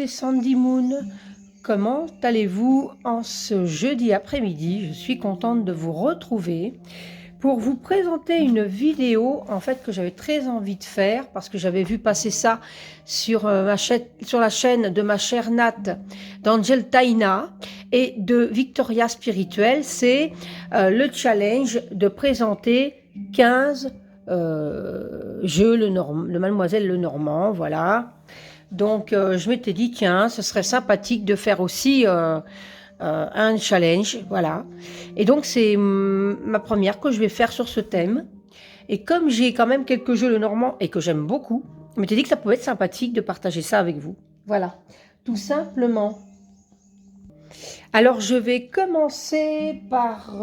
c'est Sandy Moon. Comment allez-vous en ce jeudi après-midi? Je suis contente de vous retrouver pour vous présenter une vidéo en fait que j'avais très envie de faire parce que j'avais vu passer ça sur, sur la chaîne de ma chère Nat, d'Angel Taina et de Victoria Spirituel. C'est le challenge de présenter 15 jeux, le Mademoiselle Lenormand, voilà. Donc, je m'étais dit, tiens, ce serait sympathique de faire aussi un challenge, voilà. Et donc, c'est ma première que je vais faire sur ce thème. Et comme j'ai quand même quelques jeux Lenormand et que j'aime beaucoup, je m'étais dit que ça pouvait être sympathique de partager ça avec vous. Voilà, tout simplement. Alors, je vais commencer par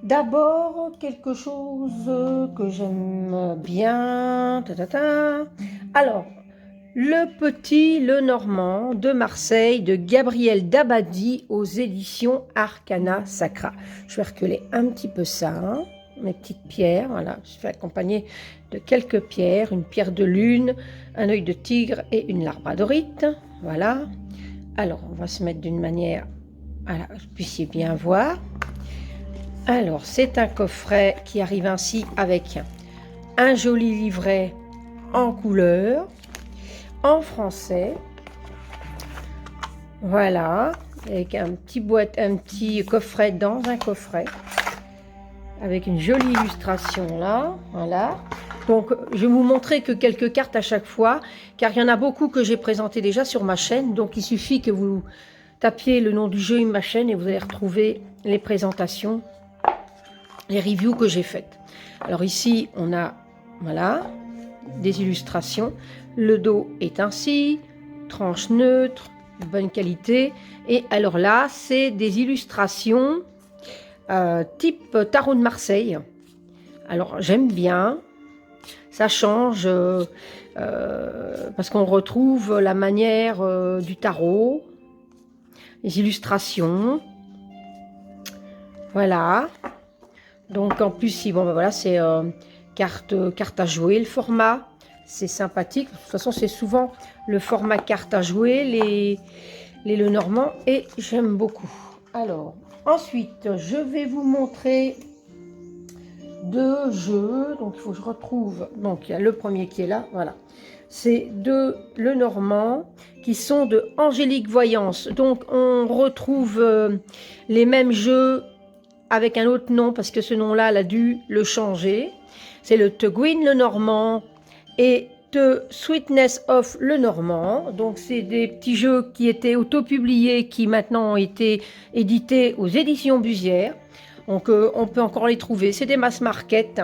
d'abord quelque chose que j'aime bien. Alors, le Petit Lenormand de Marseille de Gabriel Dabadi aux éditions Arcana Sacra. Je vais reculer un petit peu ça, hein, mes petites pierres. Voilà, je vais accompagner de quelques pierres, une pierre de lune, un œil de tigre et une labradorite. Voilà. Alors, on va se mettre d'une manière à que vous puissiez bien voir. Alors, c'est un coffret qui arrive ainsi avec un joli livret en couleur, en français, voilà, avec un petit coffret dans un coffret, avec une jolie illustration là, voilà. Donc, je vais vous montrer que quelques cartes à chaque fois, car il y en a beaucoup que j'ai présenté déjà sur ma chaîne, donc il suffit que vous tapiez le nom du jeu et ma chaîne et vous allez retrouver les présentations, les reviews que j'ai faites. Alors ici, on a, voilà, des illustrations. Le dos est ainsi, tranche neutre, bonne qualité. Et alors là, c'est des illustrations type tarot de Marseille. Alors j'aime bien, ça change parce qu'on retrouve la manière du tarot, les illustrations. Voilà. Donc en plus, si bon, ben voilà, c'est carte à jouer, le format. C'est sympathique. De toute façon, c'est souvent le format carte à jouer, les Lenormand, et j'aime beaucoup. Alors, ensuite, je vais vous montrer deux jeux. Donc, il faut que je retrouve. Donc, il y a le premier qui est là. Voilà. C'est deux Lenormand qui sont de Angélique Voyance. Donc, on retrouve les mêmes jeux avec un autre nom parce que ce nom-là, elle a dû le changer. C'est le The Gwyn Lenormand et The Sweetness of Lenormand. Donc, c'est des petits jeux qui étaient auto-publiés, qui maintenant ont été édités aux éditions Busière. Donc, on peut encore les trouver. C'est des mass market.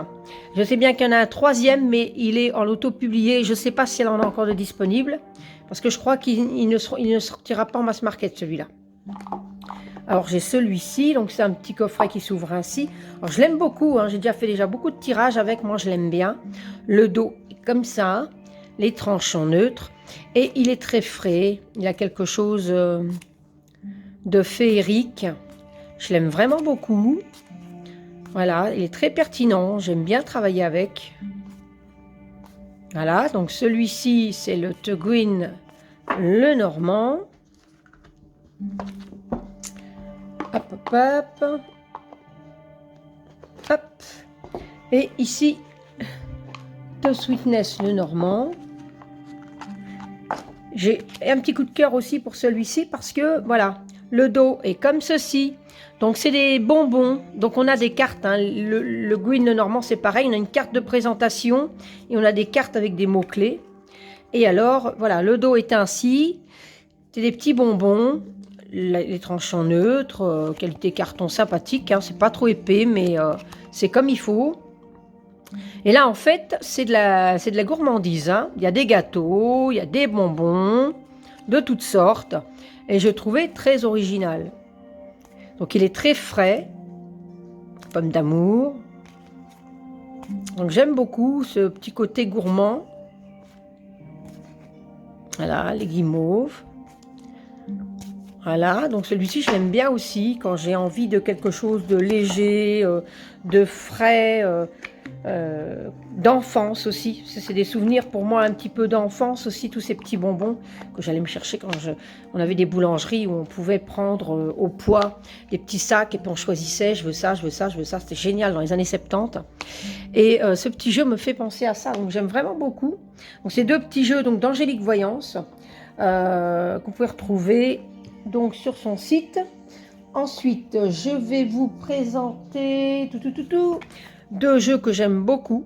Je sais bien qu'il y en a un troisième, mais il est en auto-publié. Je ne sais pas si elle en a encore de disponible, parce que je crois qu'il ne sortira pas en mass market, celui-là. Alors, j'ai celui-ci, donc c'est un petit coffret qui s'ouvre ainsi. Alors, je l'aime beaucoup, hein, j'ai déjà fait beaucoup de tirages avec, moi je l'aime bien. Le dos est comme ça, les tranches sont neutres, et il est très frais. Il a quelque chose de féerique. Je l'aime vraiment beaucoup. Voilà, il est très pertinent, j'aime bien travailler avec. Voilà, donc celui-ci, c'est le The Gwyn Lenormand. Hop, hop, hop. Hop. Et ici, The Sweetness Lenormand. J'ai un petit coup de cœur aussi pour celui-ci parce que, voilà, le dos est comme ceci. Donc, c'est des bonbons. Donc, on a des cartes. Hein. Le Gwyn Lenormand, c'est pareil. On a une carte de présentation et on a des cartes avec des mots-clés. Et alors, voilà, le dos est ainsi. C'est des petits bonbons. Les tranches en neutre, qualité carton sympathique, hein, c'est pas trop épais, mais c'est comme il faut. Et là, en fait, c'est de la gourmandise. Hein. Il y a des gâteaux, il y a des bonbons, de toutes sortes. Et je trouvais très original. Donc, il est très frais, pomme d'amour. Donc, j'aime beaucoup ce petit côté gourmand. Voilà, les guimauves. Voilà, donc celui-ci, je l'aime bien aussi quand j'ai envie de quelque chose de léger, de frais, d'enfance aussi. C'est des souvenirs pour moi un petit peu d'enfance aussi, tous ces petits bonbons que j'allais me chercher quand on avait des boulangeries où on pouvait prendre au poids des petits sacs et puis on choisissait, je veux ça, je veux ça, je veux ça. C'était génial dans les années 70. Et ce petit jeu me fait penser à ça, donc j'aime vraiment beaucoup. Donc ces deux petits jeux donc d'Angélique Voyance qu'on pouvez retrouver donc sur son site. Ensuite, je vais vous présenter deux jeux que j'aime beaucoup,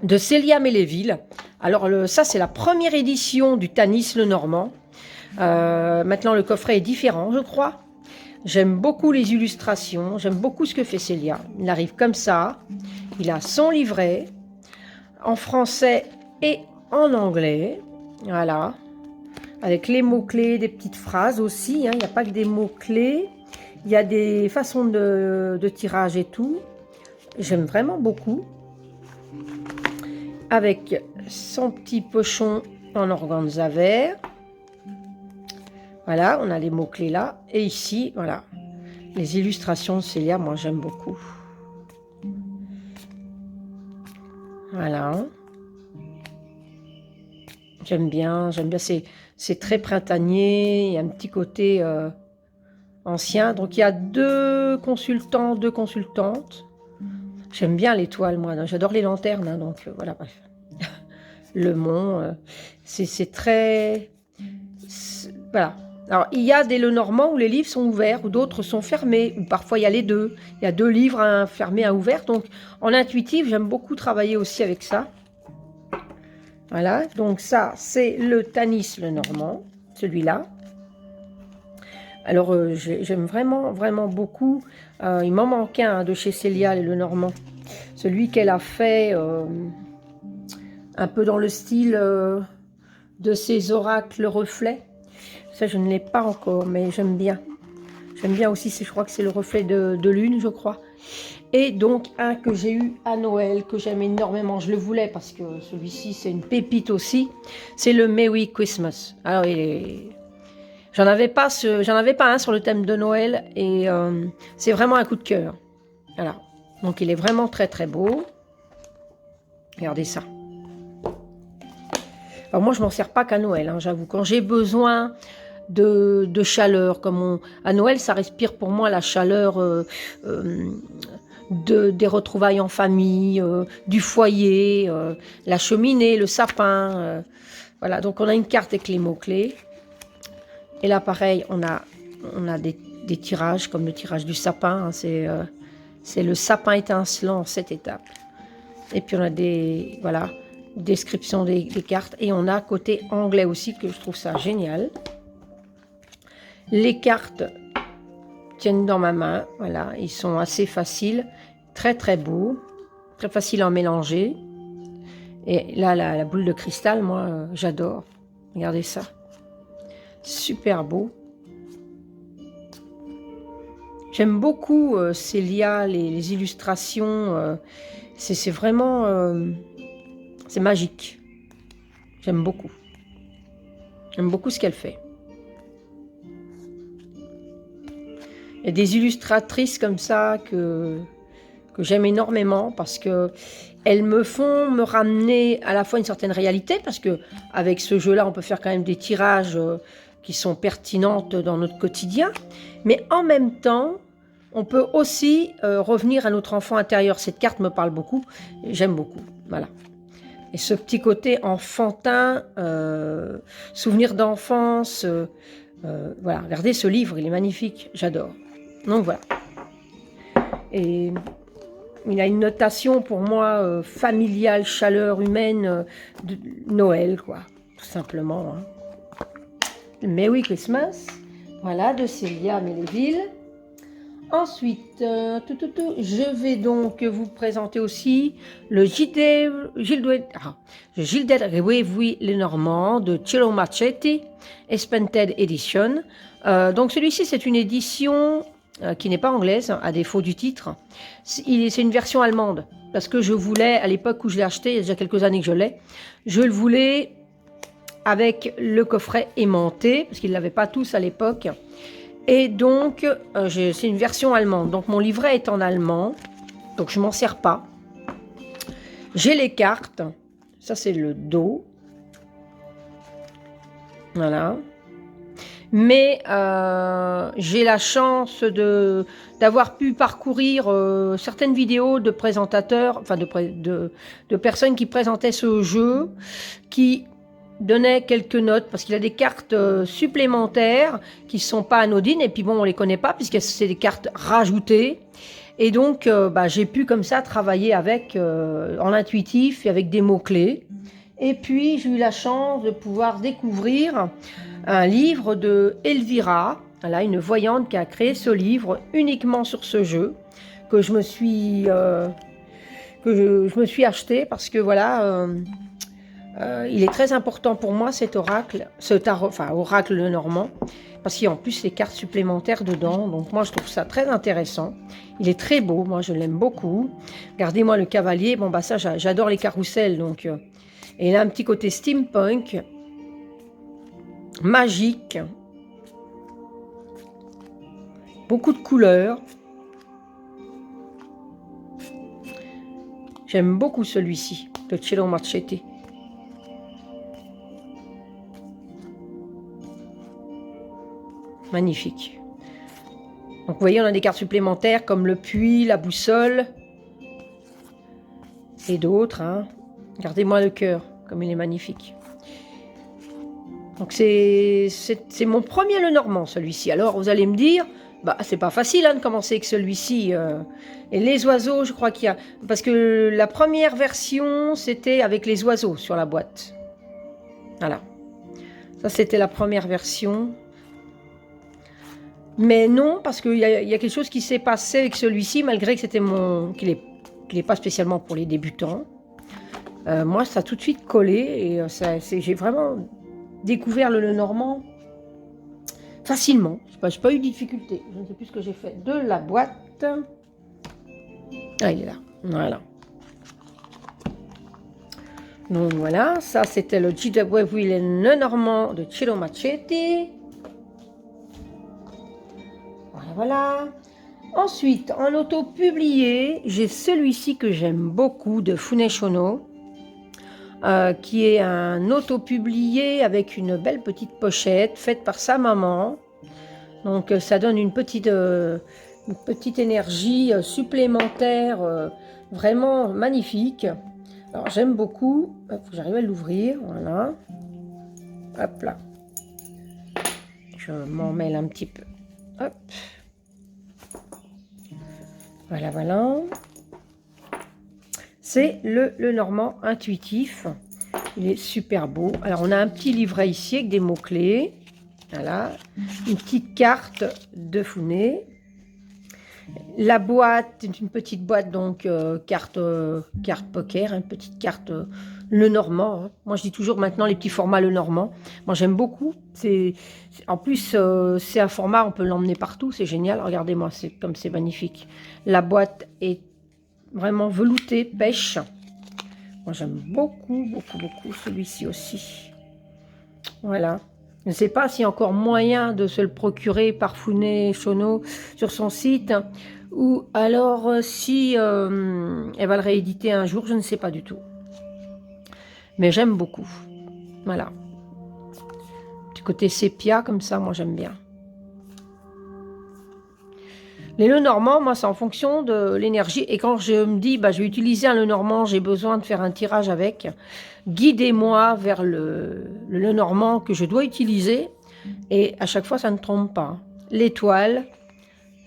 de Célia Méléville. Alors ça, c'est la première édition du Tanis le Normand. Maintenant, le coffret est différent, je crois. J'aime beaucoup les illustrations, j'aime beaucoup ce que fait Célia. Il arrive comme ça, il a son livret, en français et en anglais. Voilà, avec les mots-clés, des petites phrases aussi. Il n'y a pas que des mots-clés, il y a des façons de tirage et tout. J'aime vraiment beaucoup. Avec son petit pochon en organza vert. Voilà, on a les mots-clés là. Et ici, voilà, les illustrations de Célia, moi j'aime beaucoup. Voilà. J'aime bien, c'est très printanier, il y a un petit côté ancien. Donc il y a deux consultants, deux consultantes. J'aime bien l'étoile, moi, j'adore les lanternes, hein, donc voilà, bref. Le mont, c'est très... Voilà. Alors, il y a des Lenormand où les livres sont ouverts, ou d'autres sont fermés, ou parfois il y a les deux. Il y a deux livres, un fermé, un ouvert. Donc, en intuitif, j'aime beaucoup travailler aussi avec ça. Voilà, donc ça, c'est le Tanis le Normand, celui-là. Alors, j'aime vraiment, vraiment beaucoup. Il m'en manque un de chez Célia, le Normand. Celui qu'elle a fait un peu dans le style de ses oracles reflets. Ça, je ne l'ai pas encore, mais j'aime bien. J'aime bien aussi, je crois que c'est le reflet de lune, je crois. Et donc, un que j'ai eu à Noël, que j'aime énormément. Je le voulais parce que celui-ci, c'est une pépite aussi. C'est le Merry Christmas. Alors, j'en avais pas un sur le thème de Noël. Et c'est vraiment un coup de cœur. Voilà. Donc, il est vraiment très, très beau. Regardez ça. Alors, moi, je m'en sers pas qu'à Noël, hein, j'avoue. Quand j'ai besoin de chaleur, à Noël, ça respire pour moi la chaleur des retrouvailles en famille, du foyer, la cheminée, le sapin. Voilà, donc on a une carte avec les mots-clés. Et là, pareil, on a des tirages, comme le tirage du sapin. Hein, c'est le sapin étincelant en 7 étapes. Et puis on a voilà, description des cartes. Et on a côté anglais aussi, que je trouve ça génial. Les cartes tiennent dans ma main. Voilà, ils sont assez faciles. Très très beau, très facile à mélanger. Et là, la boule de cristal, moi, j'adore. Regardez ça. Super beau. J'aime beaucoup Célia, les illustrations. C'est vraiment... c'est magique. J'aime beaucoup. J'aime beaucoup ce qu'elle fait. Il y a des illustratrices comme ça que j'aime énormément parce que elles me font me ramener à la fois une certaine réalité, parce que avec ce jeu-là, on peut faire quand même des tirages qui sont pertinentes dans notre quotidien, mais en même temps, on peut aussi revenir à notre enfant intérieur. Cette carte me parle beaucoup, j'aime beaucoup, voilà. Et ce petit côté enfantin, souvenir d'enfance, voilà, regardez ce livre, il est magnifique, j'adore. Donc voilà. Et il a une notation pour moi familiale, chaleur humaine, de Noël, quoi, tout simplement. Hein. Merry Christmas, voilà, de Célia Méléville. Ensuite, je vais donc vous présenter aussi le Gilded Revuy Lenormand de Ciro Marchetti, Expanded Edition. Donc celui-ci, c'est une édition qui n'est pas anglaise, à défaut du titre. C'est une version allemande, parce que je voulais, à l'époque où je l'ai acheté, il y a déjà quelques années que je l'ai, je le voulais avec le coffret aimanté, parce qu'ils ne l'avaient pas tous à l'époque. Et donc, c'est une version allemande. Donc, mon livret est en allemand, donc je ne m'en sers pas. J'ai les cartes. Ça, c'est le dos. Voilà. Mais j'ai la chance d'avoir pu parcourir certaines vidéos de présentateurs, enfin de personnes qui présentaient ce jeu, qui donnaient quelques notes, parce qu'il a des cartes supplémentaires qui ne sont pas anodines, et puis bon, on ne les connaît pas, puisque c'est des cartes rajoutées. Et donc, j'ai pu comme ça travailler avec, en intuitif, et avec des mots-clés. Et puis, j'ai eu la chance de pouvoir découvrir un livre de Elvira, voilà, une voyante qui a créé ce livre uniquement sur ce jeu, que je me suis, je me suis acheté parce que voilà, il est très important pour moi cet oracle, ce tarot, enfin oracle de Normand, parce qu'il y a en plus les cartes supplémentaires dedans, donc moi je trouve ça très intéressant. Il est très beau, moi je l'aime beaucoup. Regardez-moi le cavalier, bon bah ça j'adore les carrousels, donc et il a un petit côté steampunk, magique, beaucoup de couleurs. J'aime beaucoup celui-ci, le Cello Machete. Magnifique. Donc vous voyez, on a des cartes supplémentaires comme le puits, la boussole et d'autres. Hein. Regardez-moi le cœur, comme il est magnifique. Donc c'est mon premier Lenormand, celui-ci. Alors vous allez me dire, bah c'est pas facile hein, de commencer avec celui-ci. Et les oiseaux, je crois qu'il y a... Parce que la première version, c'était avec les oiseaux sur la boîte. Voilà. Ça, c'était la première version. Mais non, parce qu'il y a quelque chose qui s'est passé avec celui-ci, malgré que c'était qu'il est pas spécialement pour les débutants. Moi, ça a tout de suite collé et j'ai vraiment découvert le Lenormand facilement. Je n'ai pas eu de difficulté. Je ne sais plus ce que j'ai fait de la boîte. Ah, il est là. Voilà. Donc voilà, ça c'était le Gingerbread Lenormand de Cello Machete. Voilà. Ensuite, en auto-publié, j'ai celui-ci que j'aime beaucoup de Funeshono, qui est un auto-publié avec une belle petite pochette faite par sa maman. Donc, ça donne une petite énergie supplémentaire, vraiment magnifique. Alors, j'aime beaucoup. Il faut que j'arrive à l'ouvrir. Voilà. Hop là. Je m'en mêle un petit peu. Hop. Voilà, voilà. C'est le Lenormand intuitif. Il est super beau. Alors, on a un petit livret ici avec des mots-clés. Voilà. Une petite carte de Founé. La boîte, une petite boîte, donc, carte poker, une petite carte Lenormand. Hein. Moi, je dis toujours maintenant les petits formats Lenormand. Moi, j'aime beaucoup. En plus, c'est un format, on peut l'emmener partout. C'est génial. Regardez-moi, comme c'est magnifique. La boîte est vraiment veloutée, pêche. Moi, j'aime beaucoup, beaucoup, beaucoup celui-ci aussi. Voilà. Je ne sais pas s'il y a encore moyen de se le procurer par Funeshono sur son site. Ou alors si elle va le rééditer un jour, je ne sais pas du tout. Mais j'aime beaucoup. Voilà. Du côté sépia, comme ça, moi j'aime bien. Les Lenormand, moi, c'est en fonction de l'énergie. Et quand je me dis, je vais utiliser un Lenormand, j'ai besoin de faire un tirage avec, guidez-moi vers le Lenormand que je dois utiliser. Et à chaque fois, ça ne trompe pas. L'étoile,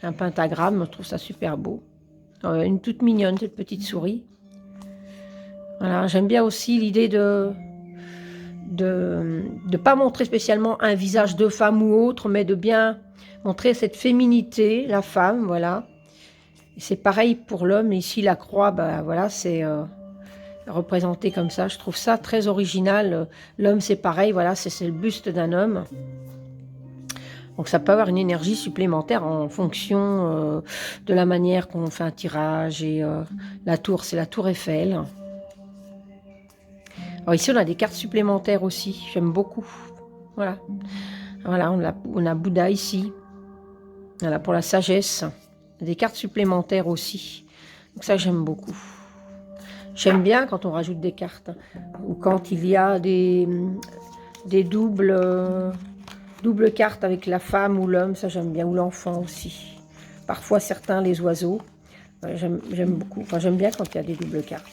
un pentagramme, je trouve ça super beau. Une toute mignonne, cette petite souris. Voilà, j'aime bien aussi l'idée de pas montrer spécialement un visage de femme ou autre, mais de bien montrer cette féminité, la femme, voilà. C'est pareil pour l'homme. Ici, la croix, voilà, c'est représenté comme ça. Je trouve ça très original. L'homme, c'est pareil, voilà, c'est le buste d'un homme. Donc, ça peut avoir une énergie supplémentaire en fonction de la manière qu'on fait un tirage. Et la tour, c'est la tour Eiffel. Alors, ici, on a des cartes supplémentaires aussi. J'aime beaucoup. Voilà. Voilà, on a Bouddha ici. Voilà, pour la sagesse. Des cartes supplémentaires aussi. Donc ça, j'aime beaucoup. J'aime bien quand on rajoute des cartes, hein, ou quand il y a des doubles cartes avec la femme ou l'homme, ça j'aime bien, ou l'enfant aussi. Parfois certains, les oiseaux, j'aime beaucoup, enfin j'aime bien quand il y a des doubles cartes.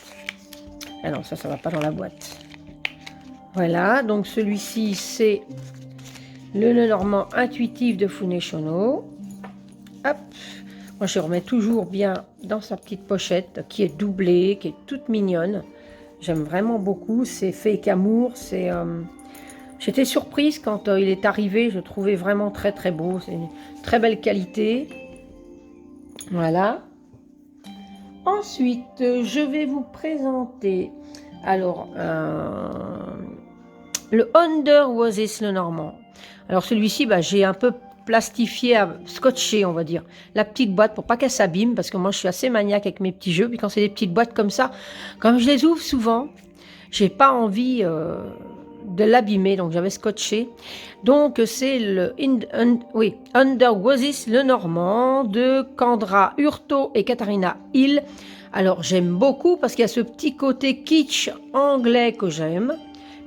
Ah non, ça va pas dans la boîte. Voilà, donc celui-ci c'est le Lenormand intuitif de Funeshono. Hop, moi je remets toujours bien dans sa petite pochette qui est doublée, qui est toute mignonne. J'aime vraiment beaucoup, c'est Fake Amour, c'est... J'étais surprise quand il est arrivé, je le trouvais vraiment très très beau, c'est une très belle qualité. Voilà. Ensuite, je vais vous présenter alors le Under Oasis Lenormand. Alors celui-ci, j'ai un peu plastifié, scotché, on va dire, la petite boîte pour pas qu'elle s'abîme, parce que moi je suis assez maniaque avec mes petits jeux, puis quand c'est des petites boîtes comme ça, comme je les ouvre souvent, j'ai pas envie de l'abîmer, donc j'avais scotché. Donc c'est le Under Oasis Lenormand de Kendra Hurto et Katharina Hill. Alors j'aime beaucoup parce qu'il y a ce petit côté kitsch anglais que j'aime,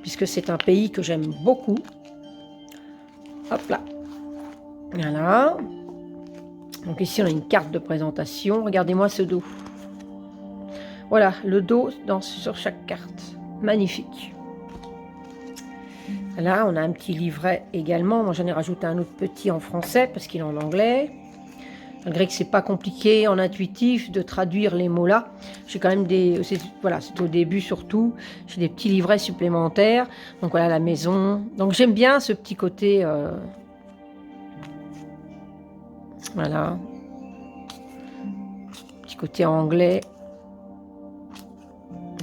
puisque c'est un pays que j'aime beaucoup. Hop là. Voilà. Donc ici on a une carte de présentation. Regardez-moi ce dos. Voilà, le dos sur chaque carte. Magnifique. Là, on a un petit livret également. Moi, j'en ai rajouté un autre petit en français parce qu'il est en anglais. Malgré que c'est pas compliqué en intuitif de traduire les mots là. J'ai quand même des... Voilà, c'est au début surtout. J'ai des petits livrets supplémentaires. Donc voilà, la maison. Donc j'aime bien ce petit côté... Voilà. Petit côté anglais.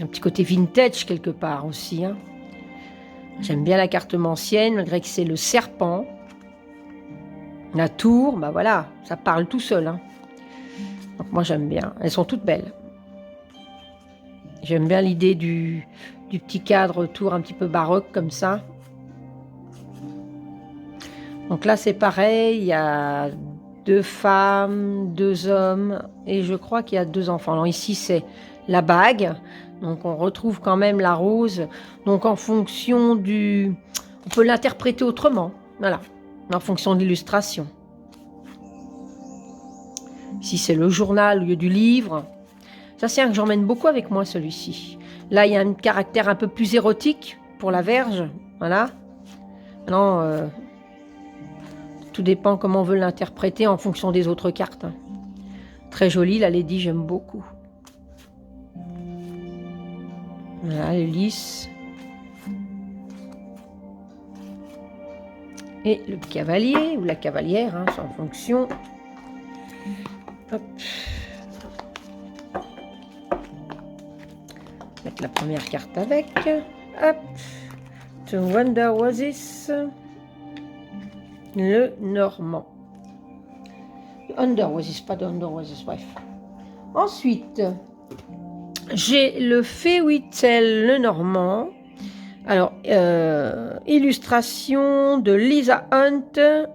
Un petit côté vintage quelque part aussi, hein. J'aime bien la carte ancienne, malgré que c'est le serpent. La tour, voilà, ça parle tout seul, hein. Donc moi j'aime bien, elles sont toutes belles. J'aime bien l'idée du petit cadre tour un petit peu baroque comme ça. Donc là c'est pareil, il y a 2 femmes, 2 hommes et je crois qu'il y a 2 enfants. Alors ici c'est la bague. Donc on retrouve quand même la rose. Donc en fonction du... On peut l'interpréter autrement. Voilà. En fonction de l'illustration. Ici c'est le journal au lieu du livre. Ça c'est un que j'emmène beaucoup avec moi celui-ci. Là il y a un caractère un peu plus érotique pour la verge. Voilà. Maintenant, tout dépend comment on veut l'interpréter en fonction des autres cartes. Très jolie, la Lady, j'aime beaucoup. Voilà, le lys. Et le cavalier, ou la cavalière, hein, c'est en fonction. Hop. Mettre la première carte avec. Hop. The Wonder Oasis. Le Normand. Under Oasis, pas d'Under Oasis, bref. Ensuite, j'ai le Fairytale Lenormand. Alors, illustration de Lisa Hunt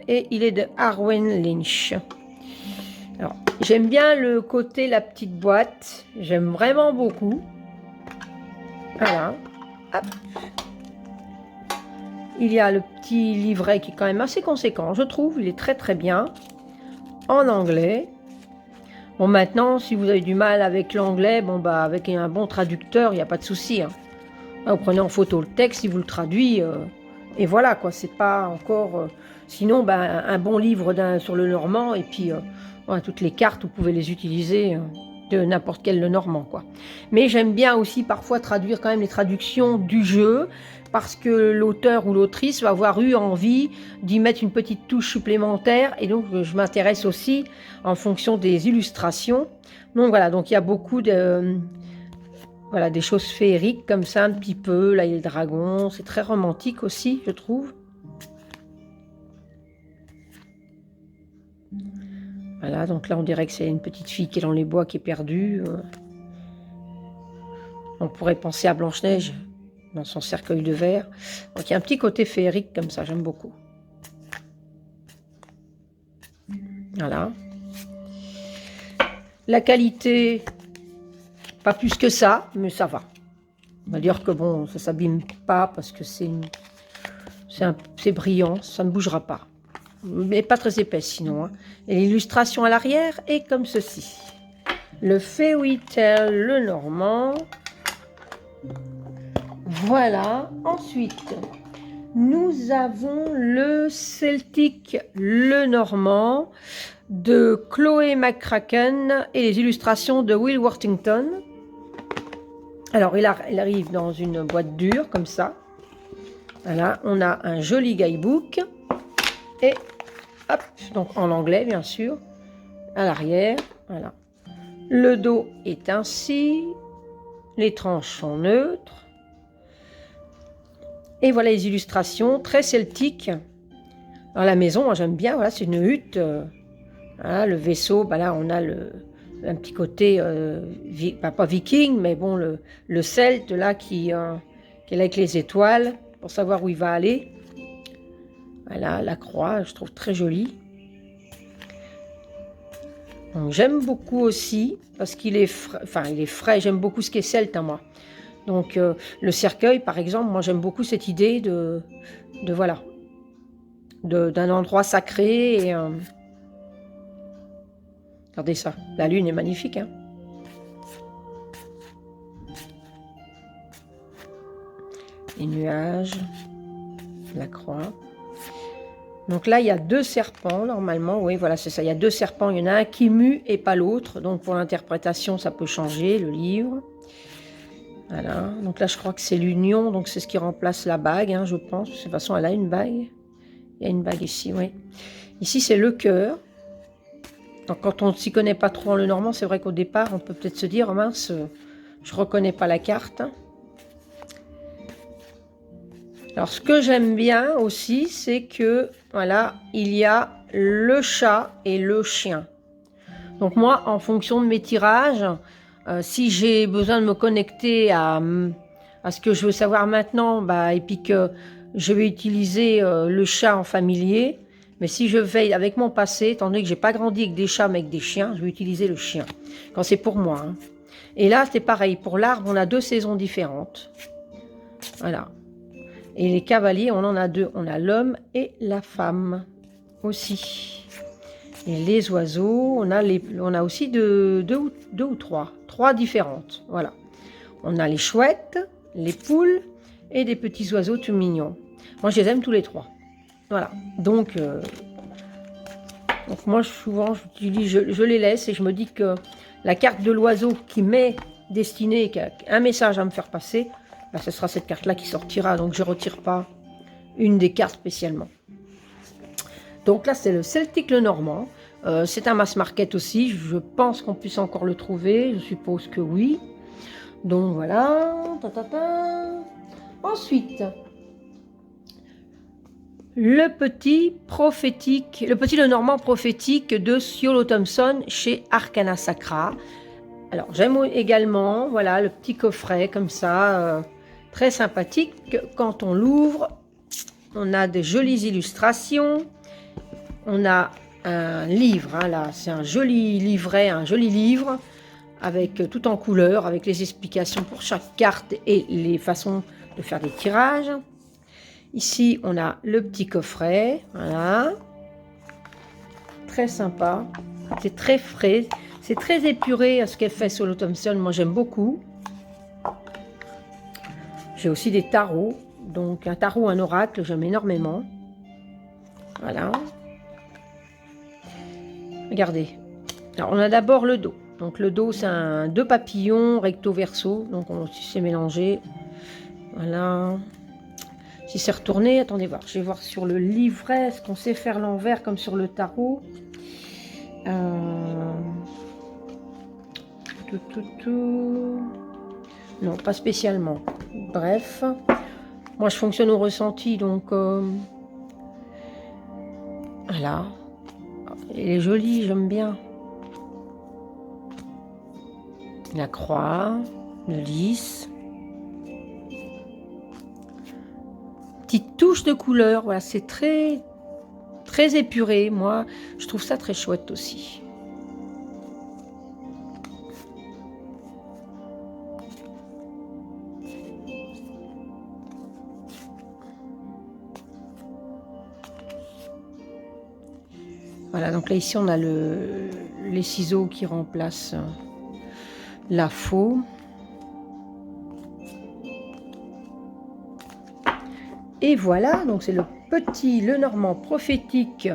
et il est de Arwen Lynch. Alors, j'aime bien le côté, la petite boîte. J'aime vraiment beaucoup. Voilà. Hop. Il y a le petit livret qui est quand même assez conséquent, je trouve. Il est très très bien. En anglais. Bon, maintenant, si vous avez du mal avec l'anglais, avec un bon traducteur, il n'y a pas de souci, hein. Là, vous prenez en photo le texte, il vous le traduit, et voilà, quoi. C'est pas encore... sinon, un bon livre sur le normand, et puis voilà, toutes les cartes, vous pouvez les utiliser de n'importe quel Lenormand, quoi. Mais j'aime bien aussi parfois traduire quand même les traductions du jeu, parce que l'auteur ou l'autrice va avoir eu envie d'y mettre une petite touche supplémentaire, et donc je m'intéresse aussi en fonction des illustrations. Donc voilà, donc il y a beaucoup de... Voilà, des choses féeriques comme ça, un petit peu. Là, il y a le dragon. C'est très romantique aussi, je trouve. Voilà, donc là, on dirait que c'est une petite fille qui est dans les bois, qui est perdue. On pourrait penser à Blanche-Neige dans son cercueil de verre. Donc, il y a un petit côté féerique comme ça, j'aime beaucoup. Voilà. La qualité... Pas plus que ça, mais ça va. On va dire que bon, ça s'abîme pas parce que c'est brillant, ça ne bougera pas. Mais pas très épais sinon. Hein. Et l'illustration à l'arrière est comme ceci. Le Fairy Tale, le normand. Voilà. Ensuite, nous avons le Celtic, le normand de Chloé McCracken et les illustrations de Will Worthington. Alors, il arrive dans une boîte dure, comme ça. Voilà, on a un joli guidebook. Et, hop, donc en anglais, bien sûr, à l'arrière. Voilà. Le dos est ainsi. Les tranches sont neutres. Et voilà les illustrations, très celtiques. Dans la maison, moi j'aime bien, voilà, c'est une hutte. Voilà, le vaisseau, bah là on a un petit côté, pas viking, mais bon, le celte là qui est là avec les étoiles, pour savoir où il va aller. Voilà, la croix, je trouve très jolie. J'aime beaucoup aussi, parce qu'il est frais, il est frais, j'aime beaucoup ce qui est celte à moi. Donc le cercueil, par exemple, moi j'aime beaucoup cette idée voilà, d'un endroit sacré. Et, regardez ça, la lune est magnifique. Hein. Les nuages, la croix. Donc là, il y a 2 serpents, normalement. Oui, voilà, c'est ça. Il y a 2 serpents. Il y en a un qui mue et pas l'autre. Donc pour l'interprétation, ça peut changer, le livre. Voilà. Donc là, je crois que c'est l'union. Donc c'est ce qui remplace la bague, hein, je pense. De toute façon, elle a une bague. Il y a une bague ici, oui. Ici, c'est le cœur. Donc quand on ne s'y connaît pas trop en le normand, c'est vrai qu'au départ, on peut peut-être se dire, oh mince, je ne reconnais pas la carte. Alors, ce que j'aime bien aussi, c'est que, voilà, il y a le chat et le chien. Donc moi, en fonction de mes tirages, si j'ai besoin de me connecter à ce que je veux savoir maintenant, bah, et puis que je vais utiliser le chat en familier, mais si je vais avec mon passé, étant donné que j'ai pas grandi avec des chats mais avec des chiens, je vais utiliser le chien, quand c'est pour moi. Hein. Et là, c'est pareil, pour l'arbre, on a 2 saisons différentes. Voilà. Et les cavaliers, on en a 2. On a l'homme et la femme aussi. Et les oiseaux, on a aussi deux ou trois. 3 différentes. Voilà. On a les chouettes, les poules et des petits oiseaux tout mignons. Moi, je les aime tous les 3. Voilà. Donc moi, souvent, je les laisse et je me dis que la carte de l'oiseau qui m'est destinée, qui a un message à me faire passer, ben, ce sera cette carte-là qui sortira. Donc, je ne retire pas une des cartes spécialement. Donc là, c'est le Celtic le Normand. C'est un mass market aussi. Je pense qu'on puisse encore le trouver. Je suppose que oui. Donc voilà. Ensuite, le petit le Normand prophétique de Ciolo Thompson chez Arcana Sacra. Alors j'aime également, voilà, le petit coffret comme ça, très sympathique. Quand on l'ouvre, on a des jolies illustrations. On a un livre, hein, là, c'est un joli livret, un joli livre, avec tout en couleur, avec les explications pour chaque carte et les façons de faire des tirages. Ici, on a le petit coffret, voilà, très sympa, c'est très frais, c'est très épuré à ce qu'elle fait Ciolo Thompson, moi j'aime beaucoup. J'ai aussi des tarots, donc un tarot, un oracle, j'aime énormément. Voilà. Regardez. Alors, on a d'abord le dos. Donc, le dos, c'est un 2 papillons recto-verso. Donc, on s'est mélangé. Voilà. Si c'est retourné, attendez voir. Je vais voir sur le livret. Est-ce qu'on sait faire l'envers comme sur le tarot? Non, pas spécialement. Bref. Moi, je fonctionne au ressenti. Donc, voilà. Elle est jolie, j'aime bien. La croix, le lys. Petite touche de couleur, voilà, c'est très, très épuré. Moi, je trouve ça très chouette aussi. Voilà, donc là ici on a les ciseaux qui remplacent la faux. Et voilà, donc c'est le petit Lenormand prophétique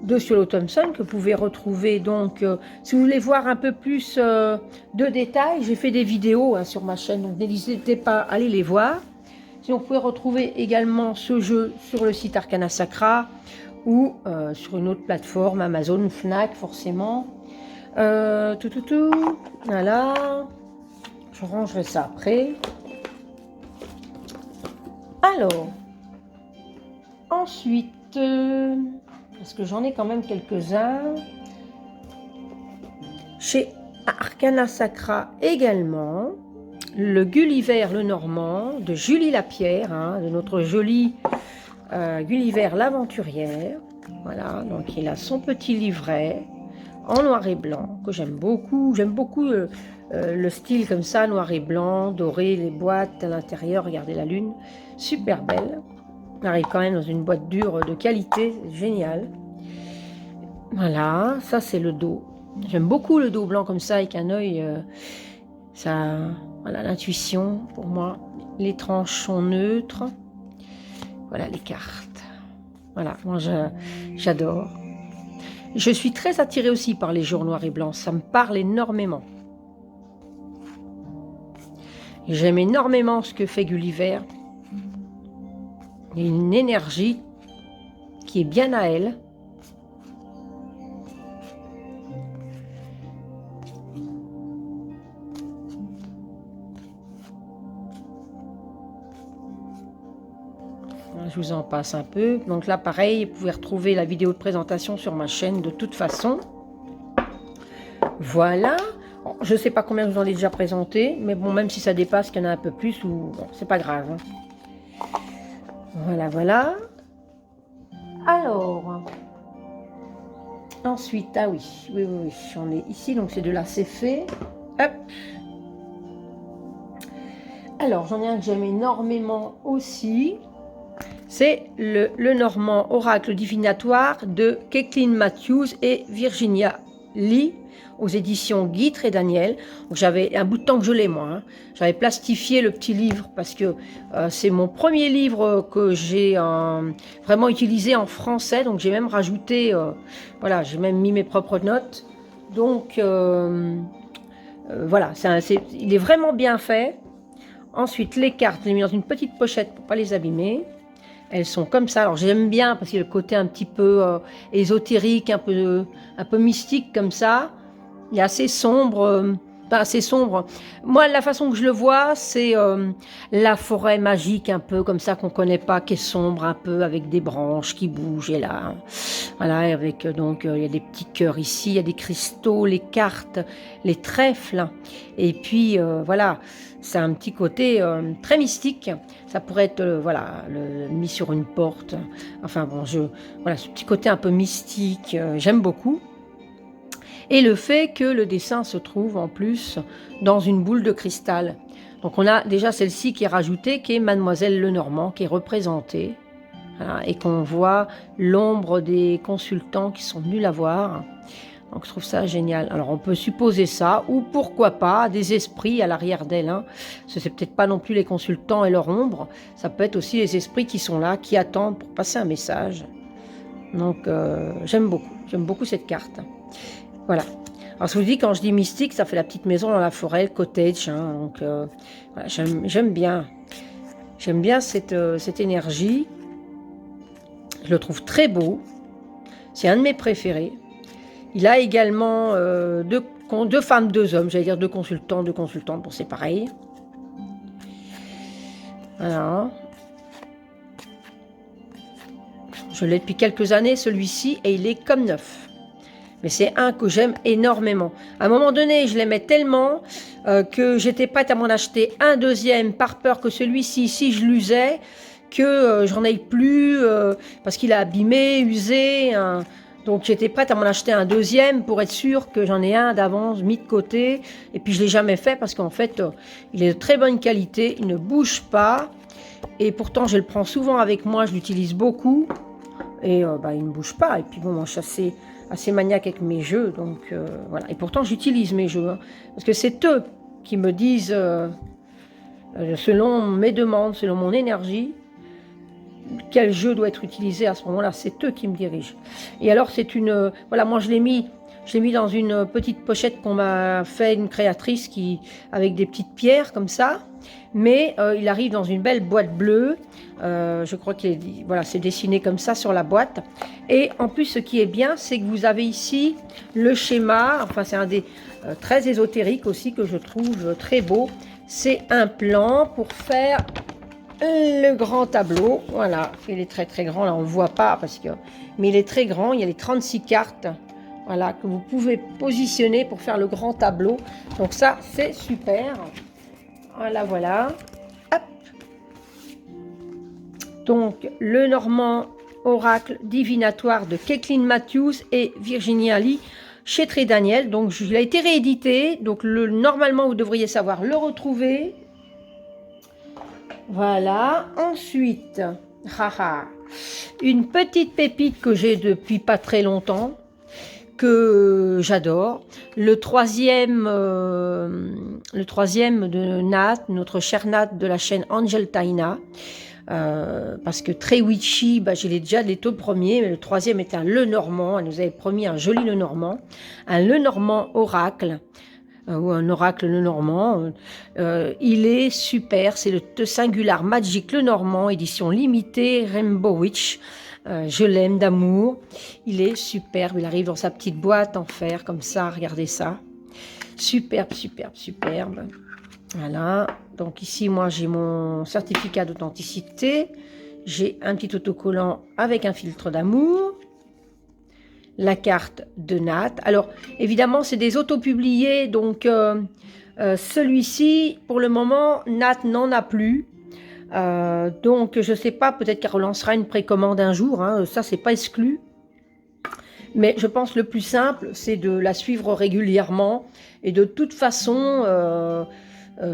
de Solo Thompson que vous pouvez retrouver. Donc si vous voulez voir un peu plus de détails, j'ai fait des vidéos hein, sur ma chaîne, donc n'hésitez pas à aller les voir. Sinon, vous pouvez retrouver également ce jeu sur le site Arcana Sacra ou sur une autre plateforme, Amazon, Fnac forcément. Voilà. Je rangerai ça après. Alors, ensuite, parce que j'en ai quand même quelques-uns, chez Arcana Sacra également, le Gulliver Lenormand de Julie Lapierre, hein, de notre jolie Gulliver l'aventurière. Voilà, donc il a son petit livret en noir et blanc que j'aime beaucoup. J'aime beaucoup le style comme ça, noir et blanc, doré, les boîtes à l'intérieur, regardez la lune, super belle. On arrive quand même dans une boîte dure de qualité, génial. Voilà, ça c'est le dos. J'aime beaucoup le dos blanc comme ça avec un œil, ça, voilà l'intuition pour moi. Les tranches sont neutres. Voilà les cartes. Voilà, moi j'adore. Je suis très attirée aussi par les jours noirs et blancs, ça me parle énormément. J'aime énormément ce que fait Gulliver. Il y a une énergie qui est bien à elle. Je vous en passe un peu. Donc là, pareil, vous pouvez retrouver la vidéo de présentation sur ma chaîne de toute façon. Voilà. Bon, je ne sais pas combien je vous en ai déjà présenté, mais bon, même si ça dépasse, qu'il y en a un peu plus, ou bon, c'est pas grave. Hein. Voilà, voilà. Alors, ensuite, ah oui, j'en ai ici, donc c'est de là, c'est fait. Hop. Alors, j'en ai un que j'aime énormément aussi. C'est le Lenormand Oracle divinatoire de Kathleen Matthews et Virginia Lee aux éditions Guitre et Daniel. J'avais un bout de temps que je l'ai moi. Hein. J'avais plastifié le petit livre parce que c'est mon premier livre que j'ai vraiment utilisé en français. Donc j'ai même rajouté, voilà, j'ai même mis mes propres notes. Donc voilà, il est vraiment bien fait. Ensuite les cartes, je les ai mis dans une petite pochette pour pas les abîmer. Elles sont comme ça. Alors j'aime bien parce qu'il y a le côté un petit peu ésotérique, un peu mystique comme ça. Il est assez sombre, pas assez sombre. Moi, la façon que je le vois, c'est la forêt magique un peu comme ça qu'on connaît pas, qui est sombre un peu avec des branches qui bougent et là, voilà, avec donc il y a des petits cœurs ici, il y a des cristaux, les cartes, les trèfles et puis voilà. C'est un petit côté très mystique. Ça pourrait être voilà, mis sur une porte. Enfin bon, voilà, ce petit côté un peu mystique, j'aime beaucoup. Et le fait que le dessin se trouve en plus dans une boule de cristal. Donc on a déjà celle-ci qui est rajoutée, qui est Mademoiselle Lenormand, qui est représentée. Voilà, et qu'on voit l'ombre des consultants qui sont venus la voir. Donc je trouve ça génial. Alors on peut supposer ça, ou pourquoi pas des esprits à l'arrière d'elle. Hein. C'est peut-être pas non plus les consultants et leur ombre, ça peut être aussi les esprits qui sont là, qui attendent pour passer un message. Donc j'aime beaucoup cette carte. Voilà. Alors je vous dis, quand je dis mystique, ça fait la petite maison dans la forêt, le cottage. Hein. Donc voilà, j'aime bien. J'aime bien cette énergie. Je le trouve très beau. C'est un de mes préférés. Il a également deux femmes, deux hommes, j'allais dire deux consultants, deux consultantes, bon c'est pareil. Voilà. Je l'ai depuis quelques années celui-ci et il est comme neuf. Mais c'est un que j'aime énormément. À un moment donné, je l'aimais tellement que j'étais prête à m'en acheter un deuxième par peur que celui-ci, si je l'usais, que j'en aille plus parce qu'il a abîmé, usé. Donc j'étais prête à m'en acheter un deuxième pour être sûre que j'en ai un d'avance mis de côté. Et puis je ne l'ai jamais fait parce qu'en fait, il est de très bonne qualité, il ne bouge pas. Et pourtant, je le prends souvent avec moi, je l'utilise beaucoup. Et il ne bouge pas. Et puis bon, m'en chasser assez maniaque avec mes jeux, donc voilà. Et pourtant, j'utilise mes jeux, hein, parce que c'est eux qui me disent, selon mes demandes, selon mon énergie, quel jeu doit être utilisé à ce moment-là. C'est eux qui me dirigent. Et alors, c'est une... voilà, moi, je l'ai mis dans une petite pochette qu'on m'a fait une créatrice avec des petites pierres comme ça. Mais il arrive dans une belle boîte bleue. Je crois que voilà, c'est dessiné comme ça sur la boîte. Et en plus, ce qui est bien, c'est que vous avez ici le schéma. Enfin, c'est un des très ésotériques aussi que je trouve très beau. C'est un plan pour faire le grand tableau. Voilà, il est très très grand. Là, on ne le voit pas mais il est très grand. Il y a les 36 cartes. Voilà, que vous pouvez positionner pour faire le grand tableau. Donc ça, c'est super. Voilà, voilà. Hop. Donc, le Normand Oracle divinatoire de Kathleen Matthews et Virginia Lee chez Très Daniel. Donc, il a été réédité. Donc, normalement, vous devriez savoir le retrouver. Voilà. Ensuite, une petite pépite que j'ai depuis pas très longtemps, que j'adore. Le troisième de Nat, notre cher Nat de la chaîne Angel Taina. Parce que très witchy, j'ai déjà les deux premiers, mais le troisième est un Lenormand. Elle nous avait promis un joli Lenormand. Un Lenormand oracle, ou un oracle Lenormand. Il est super, c'est le Singular Magic Lenormand, édition limitée, Rainbow Witch. Je l'aime d'amour. Il est superbe. Il arrive dans sa petite boîte en fer, comme ça. Regardez ça. Superbe, superbe, superbe. Voilà. Donc ici, moi, j'ai mon certificat d'authenticité. J'ai un petit autocollant avec un filtre d'amour. La carte de Nat. Alors, évidemment, c'est des autopubliés. Donc, celui-ci, pour le moment, Nat n'en a plus. Donc, je ne sais pas, peut-être qu'elle relancera une précommande un jour, hein, ça, c'est pas exclu. Mais je pense le plus simple, c'est de la suivre régulièrement. Et de toute façon,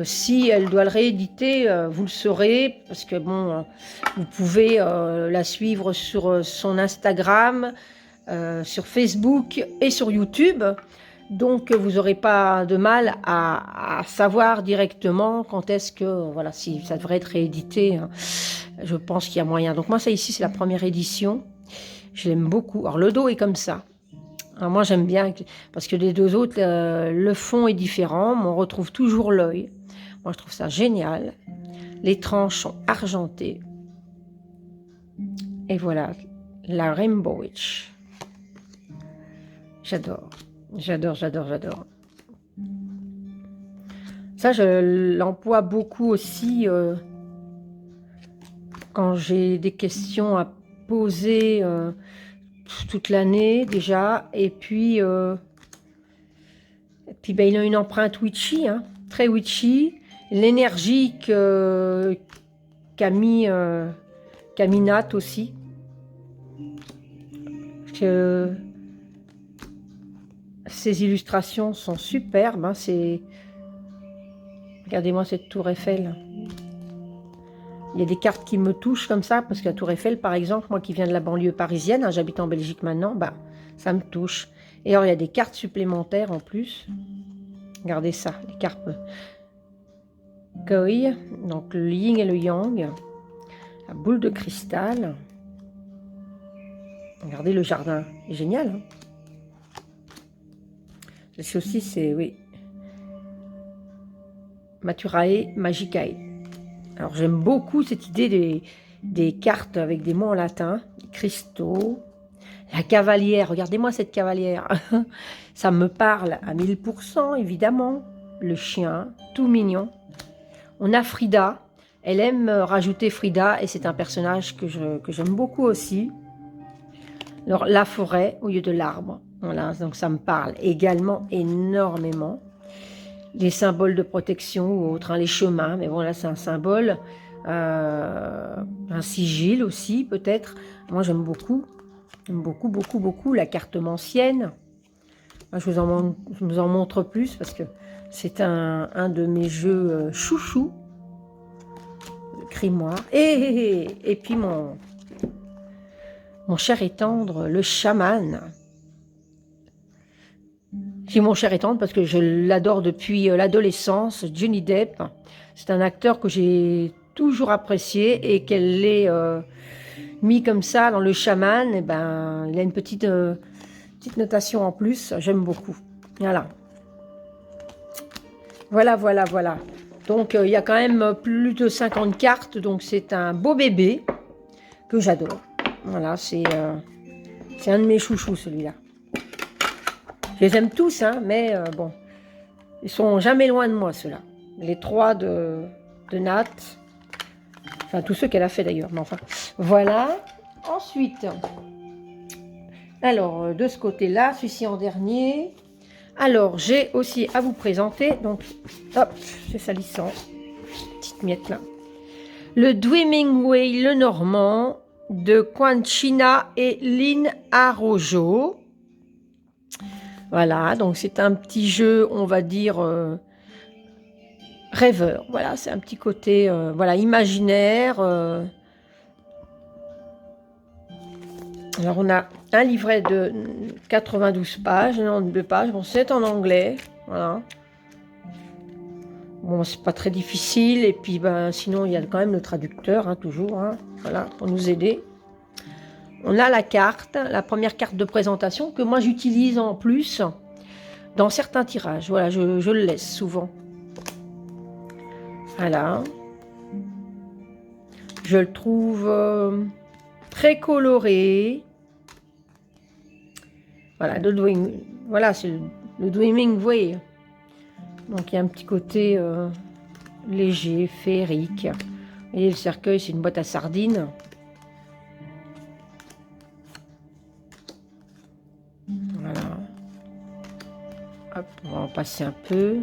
si elle doit le rééditer, vous le saurez, parce que bon, vous pouvez la suivre sur son Instagram, sur Facebook et sur YouTube. Donc, vous n'aurez pas de mal à savoir directement quand est-ce que, voilà, si ça devrait être réédité, hein, je pense qu'il y a moyen. Donc, moi, ça ici, c'est la première édition. Je l'aime beaucoup. Alors, le dos est comme ça. Alors, moi, j'aime bien, parce que les deux autres, le fond est différent, mais on retrouve toujours l'œil. Moi, je trouve ça génial. Les tranches sont argentées. Et voilà, la Rainbow Witch. J'adore. J'adore, j'adore, j'adore. Ça, je l'emploie beaucoup aussi quand j'ai des questions à poser toute l'année déjà. Et puis il a une empreinte witchy, hein, très witchy. L'énergie qu'a mis Nat aussi. Ces illustrations sont superbes. Hein, regardez-moi cette tour Eiffel. Il y a des cartes qui me touchent comme ça, parce que la tour Eiffel, par exemple, moi qui viens de la banlieue parisienne, hein, j'habite en Belgique maintenant, ça me touche. Et alors, il y a des cartes supplémentaires en plus. Regardez ça, les cartes Koi, donc le yin et le yang, la boule de cristal. Regardez le jardin, c'est génial. Hein, ceci, c'est, oui, Maturae Magicae. Alors, j'aime beaucoup cette idée des cartes avec des mots en latin, des cristaux. La cavalière, regardez-moi cette cavalière. Ça me parle à 1000%, évidemment. Le chien, tout mignon. On a Frida. Elle aime rajouter Frida et c'est un personnage que j'aime beaucoup aussi. Alors, la forêt au lieu de l'arbre. Voilà, donc ça me parle également énormément. Les symboles de protection ou autres, hein, les chemins, mais bon là c'est un symbole, un sigil aussi peut-être. Moi j'aime beaucoup, beaucoup, beaucoup, beaucoup la cartomancienne. Moi, je vous en montre plus parce que c'est un de mes jeux chouchou, le grimoire. Et puis mon cher et tendre, le chaman. qui est mon cher et tendre parce que je l'adore depuis l'adolescence. Johnny Depp, c'est un acteur que j'ai toujours apprécié et qu'elle l'ait mis comme ça dans le chaman. Et ben, il a une petite notation en plus. J'aime beaucoup. Voilà. Voilà, voilà, voilà. Donc, il y a quand même plus de 50 cartes. Donc, c'est un beau bébé que j'adore. Voilà, c'est un de mes chouchous, celui-là. Je les aime tous, hein, mais bon, ils sont jamais loin de moi, ceux-là. Les 3 de Nat. Enfin, tous ceux qu'elle a fait, d'ailleurs. Mais enfin, voilà. Ensuite, alors, de ce côté-là, celui-ci en dernier. Alors, j'ai aussi à vous présenter, donc, hop, c'est salissant, petite miette là. Le Dwimingway le Normand de Quan China et Lynn Arrojo. Voilà, donc c'est un petit jeu, on va dire, rêveur. Voilà, c'est un petit côté, voilà, imaginaire. Alors, on a un livret de 92 pages, 92 pages. Bon, c'est en anglais, voilà. Bon, c'est pas très difficile. Et puis, ben, sinon, il y a quand même le traducteur, hein, toujours, hein, voilà, pour nous aider. On a la carte, la première carte de présentation que moi j'utilise en plus dans certains tirages. Voilà, je le laisse souvent. Voilà. Je le trouve très coloré. Voilà, voilà, c'est le Dwimingway. Donc il y a un petit côté léger, féerique. Vous voyez, le cercueil, c'est une boîte à sardines. Voilà. Hop, on va en passer un peu.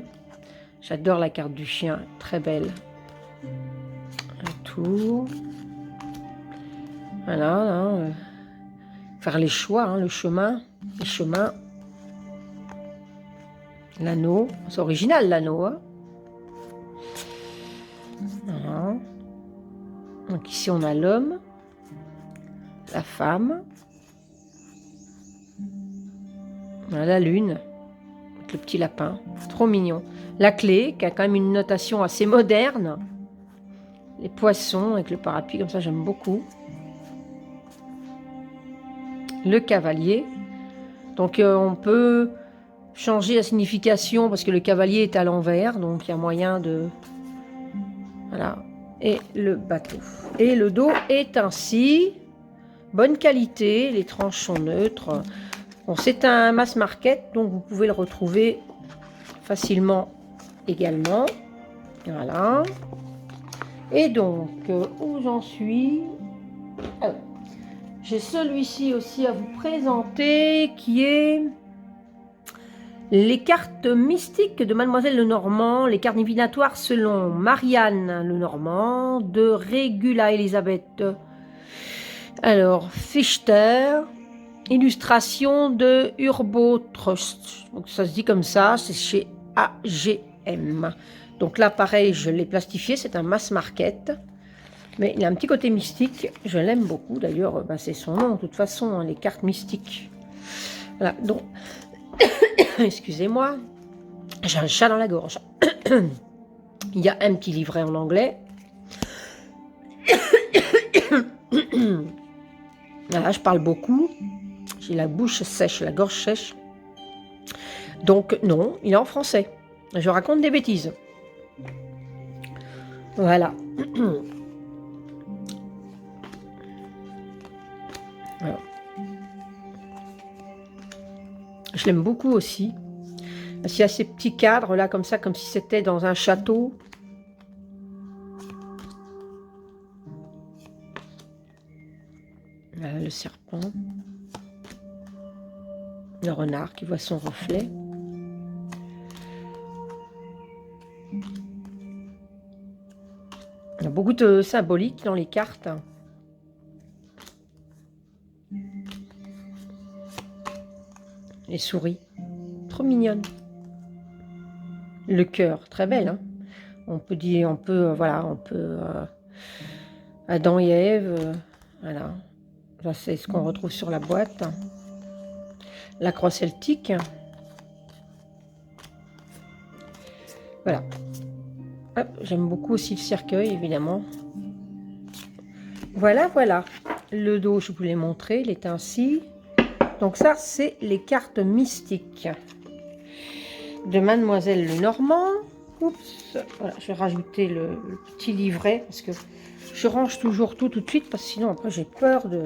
J'adore la carte du chien, très belle. Un tour. Voilà, hein, faire les choix, hein, le chemin, les chemins. L'anneau, c'est original l'anneau. Hein. Voilà. Donc ici on a l'homme, la femme, voilà, la lune, avec le petit lapin, trop mignon. La clé, qui a quand même une notation assez moderne. Les poissons avec le parapluie, comme ça j'aime beaucoup. Le cavalier. Donc on peut changer la signification parce que le cavalier est à l'envers, donc il y a moyen de... Voilà. Et le bateau. Et le dos est ainsi. Bonne qualité, les tranches sont neutres. Bon, c'est un mass market, donc vous pouvez le retrouver facilement également. Voilà. Et donc, où j'en suis? Alors, j'ai celui-ci aussi à vous présenter qui est les cartes mystiques de Mademoiselle Lenormand, les cartes divinatoires selon Marianne Lenormand de Régula Elisabeth. Alors, Fichter, illustration de Urbo Trust. Donc ça se dit comme ça, c'est chez AGM. Donc là, pareil, je l'ai plastifié, c'est un mass market. Mais il a un petit côté mystique, je l'aime beaucoup. D'ailleurs, ben, c'est son nom, de toute façon, hein, les cartes mystiques. Voilà, donc, excusez-moi, j'ai un chat dans la gorge. Il y a un petit livret en anglais. Voilà, je parle beaucoup. J'ai la bouche sèche, la gorge sèche. Donc, non, il est en français. Je raconte des bêtises. Voilà. Alors. Je l'aime beaucoup aussi. Il y a ces petits cadres là, comme ça, comme si c'était dans un château. Voilà, le serpent. Le renard qui voit son reflet. Il y a beaucoup de symboliques dans les cartes. Les souris, trop mignonnes. Le cœur, très belle. Hein, on peut dire, voilà, Adam et Ève, voilà. Ça, c'est ce qu'on retrouve sur la boîte. La croix celtique. Voilà. J'aime beaucoup aussi le cercueil, évidemment. Voilà, voilà. Le dos, je vous l'ai montré, il est ainsi. Donc ça, c'est les cartes mystiques de Mademoiselle Lenormand. Oups, voilà, je vais rajouter le petit livret parce que je range toujours tout de suite parce que sinon après j'ai peur de...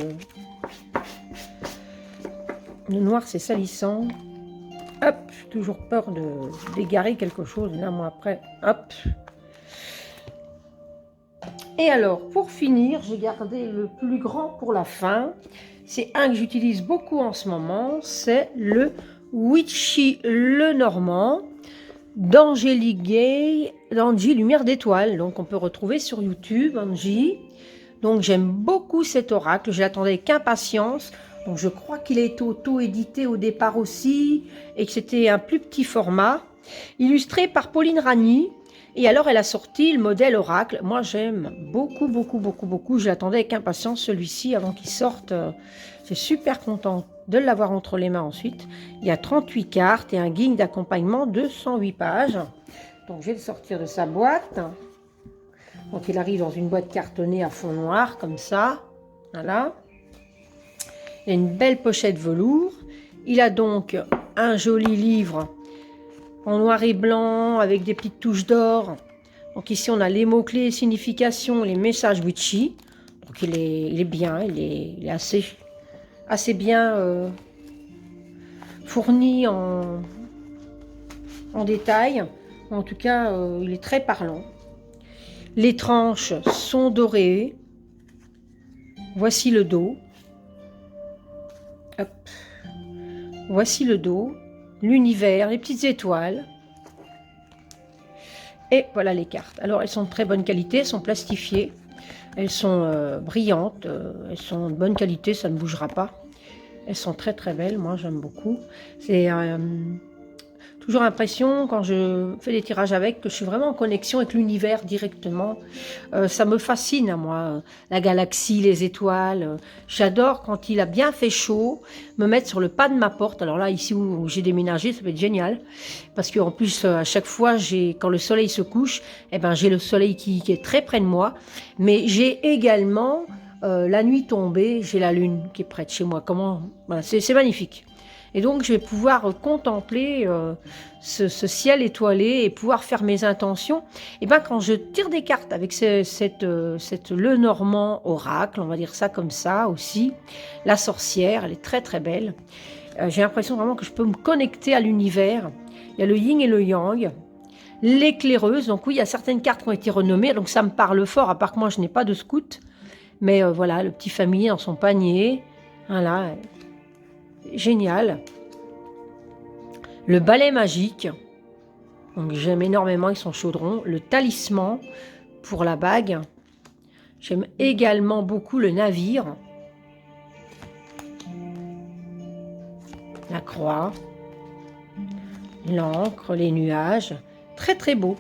Le noir, c'est salissant. Hop, toujours peur d'égarer quelque chose. Là, moi après, hop. Et alors, pour finir, j'ai gardé le plus grand pour la fin. C'est un que j'utilise beaucoup en ce moment. C'est le Witchy Lenormand d'Angélique Gay, d'Angie Lumière d'Étoile. Donc, on peut retrouver sur YouTube, Angie. Donc, j'aime beaucoup cet oracle. Je l'attendais avec impatience. Donc, je crois qu'il a été auto-édité au départ aussi et que c'était un plus petit format. Illustré par Pauline Ragny. Et alors, elle a sorti le modèle Oracle. Moi, j'aime beaucoup, beaucoup, beaucoup, beaucoup. Je l'attendais avec impatience, celui-ci, avant qu'il sorte. Je suis super contente de l'avoir entre les mains ensuite. Il y a 38 cartes et un guide d'accompagnement de 108 pages. Donc, je vais le sortir de sa boîte. Donc, il arrive dans une boîte cartonnée à fond noir, comme ça. Voilà. Il a une belle pochette velours. Il a donc un joli livre en noir et blanc, avec des petites touches d'or. Donc ici, on a les mots-clés, les significations, les messages witchy. Donc il est bien, il est assez bien fourni en détail. En tout cas, il est très parlant. Les tranches sont dorées. Voici le dos. Hop. Voici le dos. L'univers, les petites étoiles. Et voilà les cartes. Alors, elles sont de très bonne qualité, elles sont plastifiées. Elles sont brillantes, elles sont de bonne qualité, ça ne bougera pas. Elles sont très très belles, moi j'aime beaucoup. C'est toujours l'impression, quand je fais des tirages avec, que je suis vraiment en connexion avec l'univers directement. Ça me fascine à moi, la galaxie, les étoiles. J'adore quand il a bien fait chaud, me mettre sur le pas de ma porte. Alors là, ici où j'ai déménagé, ça va être génial. Parce qu'en plus, à chaque fois, quand le soleil se couche, eh ben, j'ai le soleil qui est très près de moi. Mais j'ai également, la nuit tombée, j'ai la lune qui est près de chez moi. Voilà, c'est magnifique. Et donc, je vais pouvoir contempler ce ciel étoilé et pouvoir faire mes intentions. Et bien, quand je tire des cartes avec cette Lenormand oracle, on va dire ça comme ça aussi, la sorcière, elle est très très belle. J'ai l'impression vraiment que je peux me connecter à l'univers. Il y a le yin et le yang. L'éclaireuse, donc oui, il y a certaines cartes qui ont été renommées, donc ça me parle fort, à part que moi, je n'ai pas de scout. Mais voilà, le petit familier dans son panier, voilà, génial. Le balai magique, donc j'aime énormément avec son chaudron. Le talisman pour la bague. J'aime également beaucoup le navire. La croix. L'encre, les nuages. Très très beau.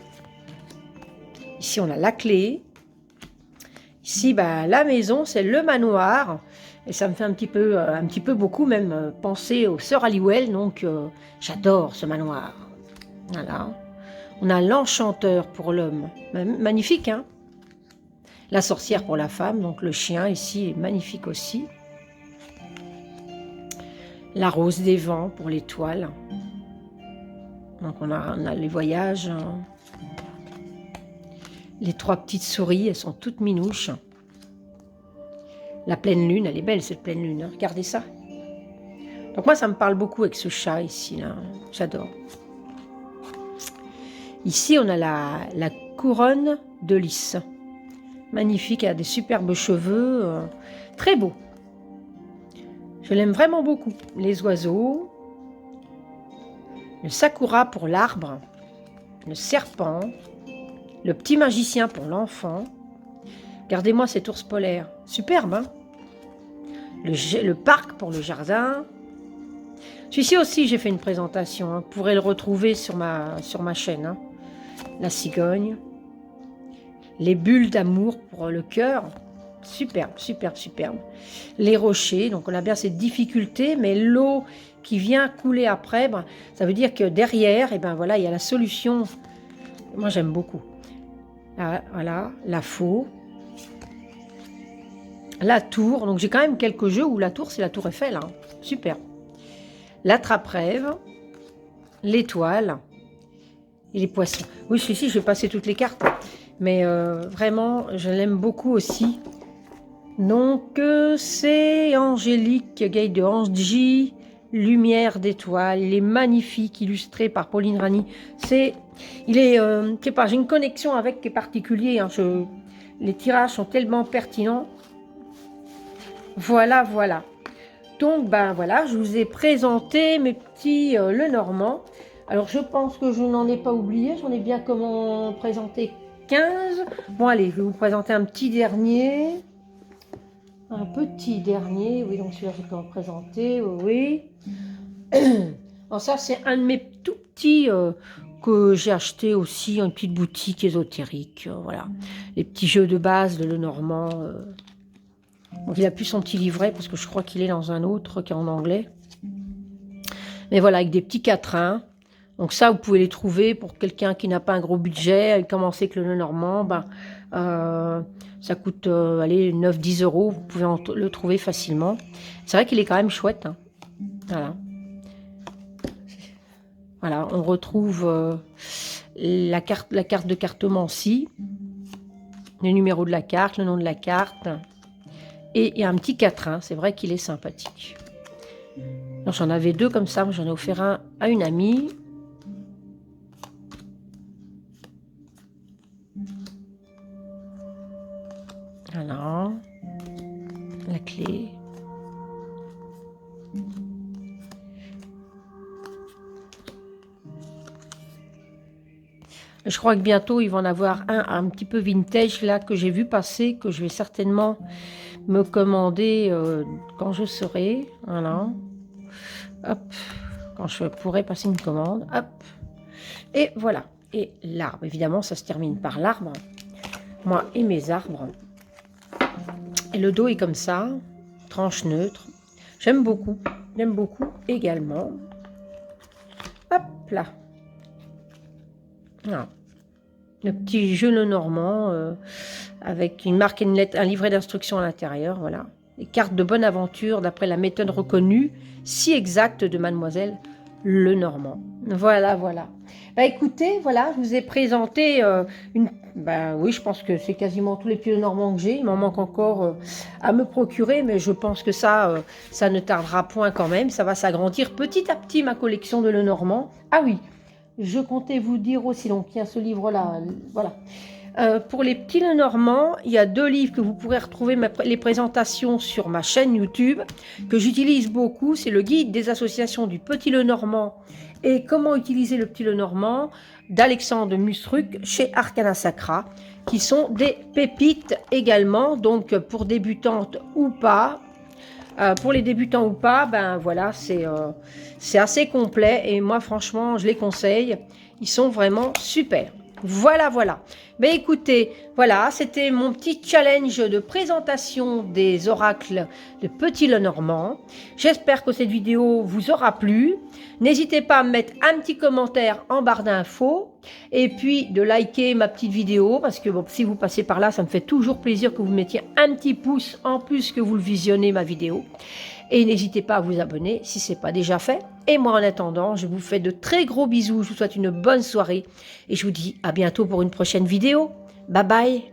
Ici on a la clé. Ici la maison, c'est le manoir. Et ça me fait un petit peu beaucoup même penser aux sœurs Halliwell. Donc j'adore ce manoir. Voilà. On a l'enchanteur pour l'homme. Magnifique, hein? La sorcière pour la femme. Donc le chien ici est magnifique aussi. La rose des vents pour l'étoile. Donc on a les voyages. Les trois petites souris, elles sont toutes minouches. La pleine lune, elle est belle cette pleine lune, hein. Regardez ça. Donc moi, ça me parle beaucoup avec ce chat ici, là. J'adore. Ici, on a la couronne de lys. Magnifique, elle a des superbes cheveux. Très beau. Je l'aime vraiment beaucoup. Les oiseaux. Le sakura pour l'arbre. Le serpent. Le petit magicien pour l'enfant. Regardez-moi cet ours polaire. Superbe, hein? Le parc pour le jardin. Celui-ci aussi, j'ai fait une présentation. Hein. Vous pourrez le retrouver sur ma chaîne. Hein. La cigogne. Les bulles d'amour pour le cœur. Superbe, superbe, superbe. Les rochers. Donc, on a bien cette difficulté, mais l'eau qui vient couler après, ça veut dire que derrière, et ben voilà, il y a la solution Moi, j'aime beaucoup. Là, voilà, la faux. La tour. Donc, j'ai quand même quelques jeux où la tour, c'est la tour Eiffel. Hein. Super. La trappe-rêve. L'étoile. Et les poissons. Oui, celui-ci, je vais passer toutes les cartes. Mais vraiment, je l'aime beaucoup aussi. Donc, c'est Angélique, Gaille de Angie, Lumière d'étoiles. Il est magnifique, illustré par Pauline Rani. Il est, je sais pas, j'ai une connexion avec qui est particulier. Hein, les tirages sont tellement pertinents. Voilà, voilà. Donc, ben voilà, je vous ai présenté mes petits Lenormand. Alors, je pense que je n'en ai pas oublié. J'en ai bien comment présenter 15. Bon, allez, je vais vous présenter un petit dernier. Un petit dernier. Oui, donc celui-là, je peux en présenter. Oui. Alors, ça, c'est un de mes tout petits que j'ai acheté aussi, une petite boutique ésotérique. Voilà. Les petits jeux de base de Lenormand. Donc, il a plus son petit livret parce que je crois qu'il est dans un autre qui est en anglais. Mais voilà, avec des petits quatrains. Donc ça, vous pouvez les trouver pour quelqu'un qui n'a pas un gros budget, et commencer avec le Lenormand, ben, ça coûte allez, 9-10 €, vous pouvez le trouver facilement. C'est vrai qu'il est quand même chouette. Hein. Voilà. Voilà, on retrouve la carte de cartomancie, le numéro de la carte, le nom de la carte, et il y a un petit quatrain, c'est vrai qu'il est sympathique. J'en avais deux comme ça, j'en ai offert un à une amie. Voilà, la clé. Je crois que bientôt, il va en avoir un petit peu vintage, là, que j'ai vu passer, que je vais certainement me commander quand je serai. Voilà. Hop. Quand je pourrai passer une commande. Hop. Et voilà. Et l'arbre, évidemment, ça se termine par l'arbre. Moi et mes arbres. Et le dos est comme ça. Tranche neutre. J'aime beaucoup. J'aime beaucoup également. Hop là. Voilà. Le petit jeu Lenormand avec une marque et une lettre, un livret d'instructions à l'intérieur. Voilà. Les cartes de bonne aventure d'après la méthode reconnue, si exacte de Mademoiselle Lenormand. Voilà, voilà. Bah écoutez, voilà, je vous ai présenté une... Bah oui, je pense que c'est quasiment tous les petits Lenormand que j'ai. Il m'en manque encore à me procurer, mais je pense que ça ne tardera point quand même. Ça va s'agrandir petit à petit, ma collection de Lenormand. Ah oui, je comptais vous dire aussi, donc il y a ce livre-là, voilà. Pour les petits Lenormand, il y a 2 livres que vous pourrez retrouver les présentations sur ma chaîne YouTube, que j'utilise beaucoup. C'est le guide des associations du petit Lenormand et comment utiliser le petit Lenormand d'Alexandre Musruc chez Arcana Sacra, qui sont des pépites également, donc pour débutantes ou pas. Pour les débutants ou pas, ben voilà, c'est assez complet et moi franchement je les conseille, ils sont vraiment super. Voilà, voilà. Ben écoutez, voilà, c'était mon petit challenge de présentation des oracles de Petit Lenormand. J'espère que cette vidéo vous aura plu. N'hésitez pas à me mettre un petit commentaire en barre d'infos et puis de liker ma petite vidéo parce que bon, si vous passez par là, ça me fait toujours plaisir que vous mettiez un petit pouce en plus que vous le visionnez ma vidéo. Et n'hésitez pas à vous abonner si ce n'est pas déjà fait. Et moi, en attendant, je vous fais de très gros bisous. Je vous souhaite une bonne soirée. Et je vous dis à bientôt pour une prochaine vidéo. Bye bye.